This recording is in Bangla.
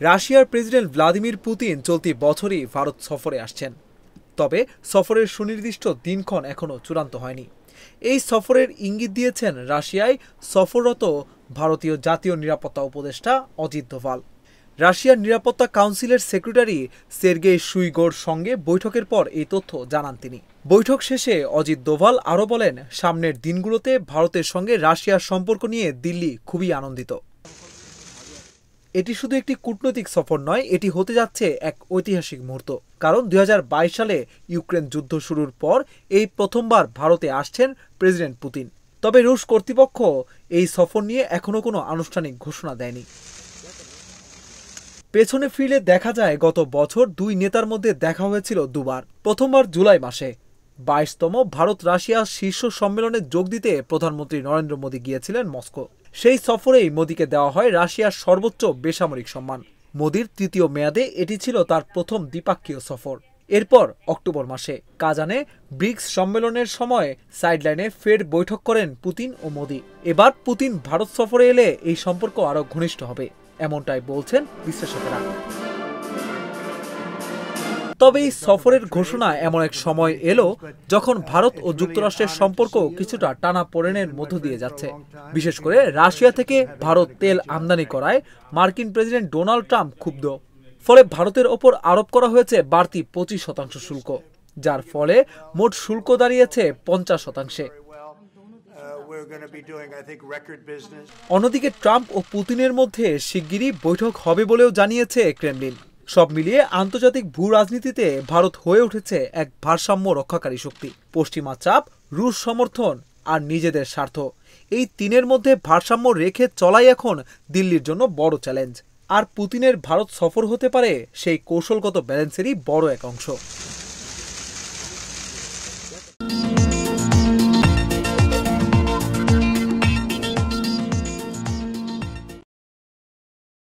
রাশিয়ার প্রেসিডেন্ট ভ্লাদিমির পুতিন চলতি বছরই ভারত সফরে আসছেন। তবে সফরের সুনির্দিষ্ট দিনক্ষণ এখনও চূড়ান্ত হয়নি। এই সফরের ইঙ্গিত দিয়েছেন রাশিয়ায় সফররত ভারতীয় জাতীয় নিরাপত্তা উপদেষ্টা অজিত দোভাল। রাশিয়ার নিরাপত্তা কাউন্সিলের সেক্রেটারি সের্গেই শুইগোর সঙ্গে বৈঠকের পর এই তথ্য জানান তিনি। বৈঠক শেষে অজিত দোভাল আরও বলেন, সামনের দিনগুলোতে ভারতের সঙ্গে রাশিয়ার সম্পর্ক নিয়ে দিল্লি খুবই আনন্দিত। এটি শুধু একটি কূটনৈতিক সফর নয়, এটি হতে যাচ্ছে এক ঐতিহাসিক মুহূর্ত। কারণ ২০২২ সালে ইউক্রেন যুদ্ধ শুরুর পর এই প্রথমবার ভারতে আসছেন প্রেসিডেন্ট পুতিন। তবে রুশ কর্তৃপক্ষ এই সফর নিয়ে এখনো কোনো আনুষ্ঠানিক ঘোষণা দেয়নি। পেছনে ফিরলে দেখা যায় গত বছর দুই নেতার মধ্যে দেখা হয়েছিল দুবার। প্রথমবার জুলাই মাসে ২২তম ভারত রাশিয়া শীর্ষ সম্মেলনে যোগ দিতে প্রধানমন্ত্রী নরেন্দ্র মোদী গিয়েছিলেন মস্কো। সেই সফরেই মোদীকে দেওয়া হয় রাশিয়ার সর্বোচ্চ বেসামরিক সম্মান। মোদীর তৃতীয় মেয়াদে এটি ছিল তার প্রথম দ্বিপাক্ষিক সফর। এরপর অক্টোবর মাসে কাজানে ব্রিক্স সম্মেলনের সময় সাইডলাইনে ফের বৈঠক করেন পুতিন ও মোদী। এবার পুতিন ভারত সফরে এলে এই সম্পর্ক আরও ঘনিষ্ঠ হবে, এমনটাই বলছেন বিশ্লেষকেরা। তবে এই সফরের ঘোষণা এমন এক সময় এলো যখন ভারত ও যুক্তরাষ্ট্রের সম্পর্ক কিছুটা টানাপোড়েনের মধ্য দিয়ে যাচ্ছে। বিশেষ করে রাশিয়া থেকে ভারত তেল আমদানি করায় মার্কিন প্রেসিডেন্ট ডোনাল্ড ট্রাম্প ক্ষুব্ধ। ফলে ভারতের ওপর আরোপ করা হয়েছে বাড়তি ২৫% শুল্ক, যার ফলে মোট শুল্ক দাঁড়িয়েছে ৫০%। অন্যদিকে ট্রাম্প ও পুতিনের মধ্যে শিগগিরই বৈঠক হবে বলেও জানিয়েছে ক্রেমলিন। সব মিলিয়ে আন্তর্জাতিক ভূ রাজনীতিতে ভারত হয়ে উঠেছে এক ভারসাম্য রক্ষাকারী শক্তি। পশ্চিমা চাপ, রুশ সমর্থন আর নিজেদের স্বার্থ, এই তিনের মধ্যে ভারসাম্য রেখে চলাই এখন দিল্লির জন্য বড় চ্যালেঞ্জ। আর পুতিনের ভারত সফর হতে পারে সেই কৌশলগত ব্যালেন্সেরই বড় এক অংশ।